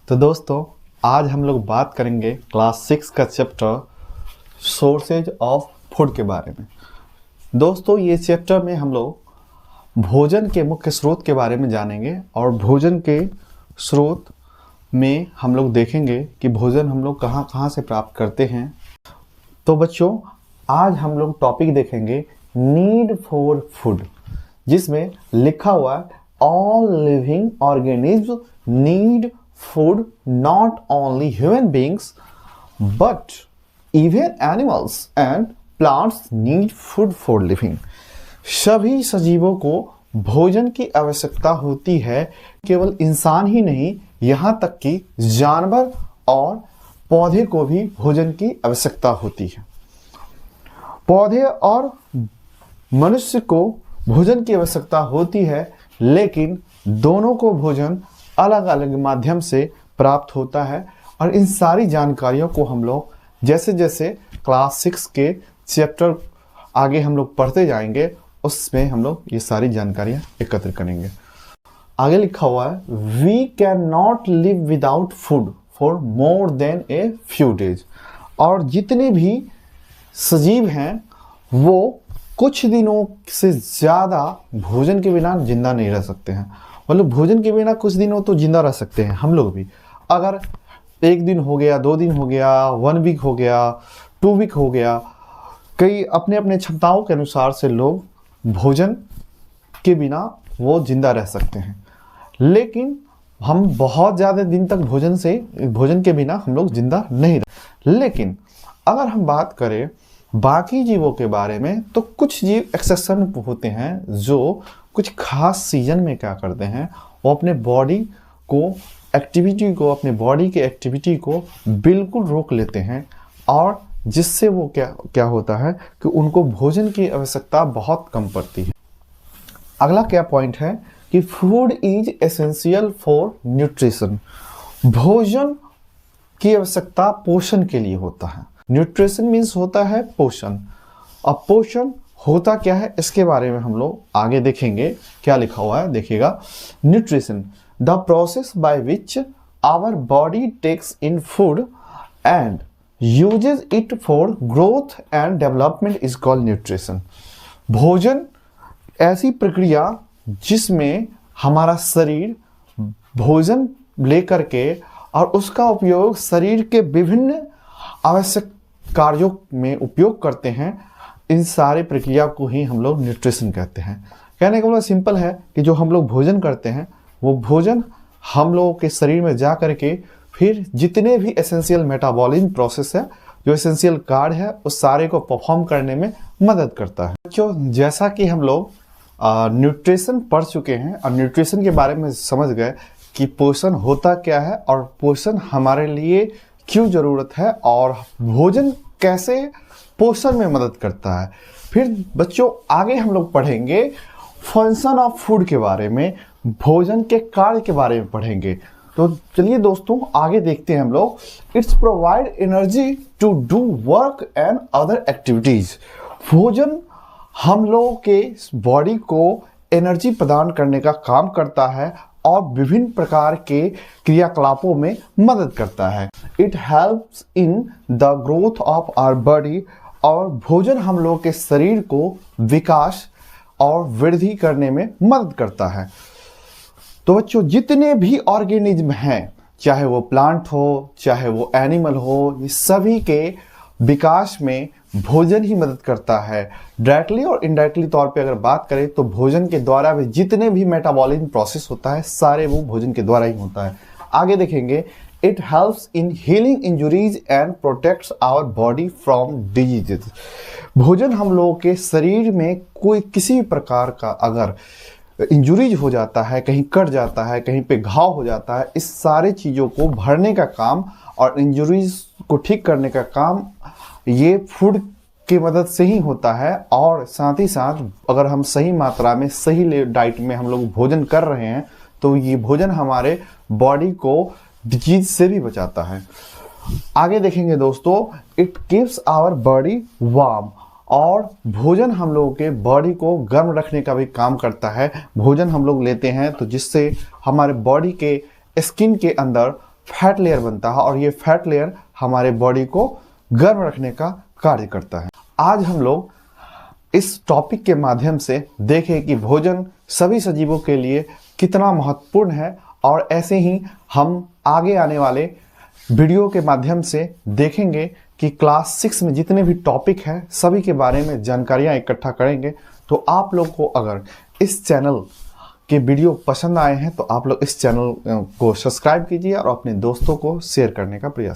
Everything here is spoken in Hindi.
तो दोस्तों आज हम लोग बात करेंगे क्लास 6 का चैप्टर सोर्सेज ऑफ फूड के बारे में। दोस्तों ये चैप्टर में हम लोग भोजन के मुख्य स्रोत के बारे में जानेंगे और भोजन के स्रोत में हम लोग देखेंगे कि भोजन हम लोग कहाँ कहाँ से प्राप्त करते हैं। तो बच्चों आज हम लोग टॉपिक देखेंगे नीड फॉर फूड, जिसमें लिखा हुआ है all living organism need food, not only human beings but even animals and plants need food for living। सभी सजीवों को भोजन की आवश्यकता होती है, केवल इंसान ही नहीं यहाँ तक कि जानवर और पौधे को भी भोजन की आवश्यकता होती है। पौधे और मनुष्य को भोजन की आवश्यकता होती है, लेकिन दोनों को भोजन अलग अलग माध्यम से प्राप्त होता है। और इन सारी जानकारियों को हम लोग जैसे जैसे क्लास 6 के चैप्टर आगे हम लोग पढ़ते जाएंगे, उसमें हम लोग ये सारी जानकारियां एकत्र करेंगे। आगे लिखा हुआ है we can not live without food for more than a few days. और जितने भी सजीव हैं वो कुछ दिनों से ज़्यादा भोजन के बिना जिंदा नहीं रह सकते हैं। मतलब भोजन के बिना कुछ दिनों तो जिंदा रह सकते हैं हम लोग भी। अगर एक दिन हो गया, 2 दिन हो गया, 1 वीक हो गया, 2 वीक हो गया, कई अपने अपने क्षमताओं के अनुसार से लोग भोजन के बिना वो जिंदा रह सकते हैं। लेकिन हम बहुत ज़्यादा दिन तक भोजन के बिना हम लोग जिंदा नहीं रह। लेकिन अगर हम बात करें बाकी जीवों के बारे में, तो कुछ जीव एक्सेप्शन होते हैं जो कुछ खास सीजन में क्या करते हैं, वो अपने बॉडी की एक्टिविटी को बिल्कुल रोक लेते हैं, और जिससे वो क्या होता है कि उनको भोजन की आवश्यकता बहुत कम पड़ती है। अगला क्या पॉइंट है कि food is essential for nutrition. भोजन की आवश्यकता पोषण के लिए होता है। न्यूट्रिशन मीन्स होता है पोषण। अब पोषण होता क्या है इसके बारे में हम लोग आगे देखेंगे। क्या लिखा हुआ है देखिएगा, nutrition the process by which our body takes in food and uses it for growth and development is called nutrition. भोजन ऐसी प्रक्रिया जिसमें हमारा शरीर भोजन लेकर के और उसका उपयोग शरीर के विभिन्न आवश्यक कार्यों में उपयोग करते हैं, इन सारी प्रक्रिया को ही हम लोग न्यूट्रिशन कहते हैं। कहने का मतलब सिंपल है कि जो हम लोग भोजन करते हैं वो भोजन हम लोगों के शरीर में जा करके फिर जितने भी एसेंशियल मेटाबॉलिज्म प्रोसेस है, जो एसेंशियल कार्य है, उस सारे को परफॉर्म करने में मदद करता है। बच्चों जैसा कि हम लोग न्यूट्रिशन पढ़ चुके हैं और न्यूट्रिशन के बारे में समझ गए कि पोषण होता क्या है और पोषण हमारे लिए क्यों ज़रूरत है और भोजन कैसे पोषण में मदद करता है। फिर बच्चों आगे हम लोग पढ़ेंगे फंक्शन ऑफ फूड के बारे में, भोजन के कार्य के बारे में पढ़ेंगे। तो चलिए दोस्तों आगे देखते हैं हम लोग। It's provide energy to do work and other activities. भोजन हम लोगों के बॉडी को एनर्जी प्रदान करने का काम करता है और विभिन्न प्रकार के क्रियाकलापों में मदद करता है। It helps in the growth of our body. और भोजन हम लोग के शरीर को विकास और वृद्धि करने में मदद करता है। तो बच्चों जितने भी ऑर्गेनिज्म हैं, चाहे वो प्लांट हो चाहे वो एनिमल हो, ये सभी के विकास में भोजन ही मदद करता है। डायरेक्टली और इनडायरेक्टली तौर पे अगर बात करें तो भोजन के द्वारा भी जितने भी मेटाबॉलिज्म प्रोसेस होता है सारे वो भोजन के द्वारा ही होता है। आगे देखेंगे it helps in healing injuries and protects our body from diseases. भोजन हम लोगों के शरीर में कोई किसी भी प्रकार का अगर इंजुरीज हो जाता है, कहीं कट जाता है, कहीं पे घाव हो जाता है, इस सारे चीज़ों को भरने का काम और इंजुरीज को ठीक करने का काम ये फूड की मदद से ही होता है। और साथ ही साथ अगर हम सही मात्रा में सही डाइट में हम लोग भोजन कर रहे हैं तो ये भोजन हमारे बॉडी को डिजीज से भी बचाता है। आगे देखेंगे दोस्तों it keeps our body warm. और भोजन हम लोगों के बॉडी को गर्म रखने का भी काम करता है। भोजन हम लोग लेते हैं तो जिससे हमारे बॉडी के स्किन के अंदर फैट लेयर बनता है और ये फैट लेयर हमारे बॉडी को गर्म रखने का कार्य करता है। आज हम लोग इस टॉपिक के माध्यम से देखें कि भोजन सभी सजीवों के लिए कितना महत्वपूर्ण है, और ऐसे ही हम आगे आने वाले वीडियो के माध्यम से देखेंगे कि क्लास 6 में जितने भी टॉपिक हैं सभी के बारे में जानकारियां इकट्ठा करेंगे। तो आप लोग को अगर इस चैनल के वीडियो पसंद आए हैं तो आप लोग इस चैनल को सब्सक्राइब कीजिए और अपने दोस्तों को शेयर करने का प्रयास कीजिए।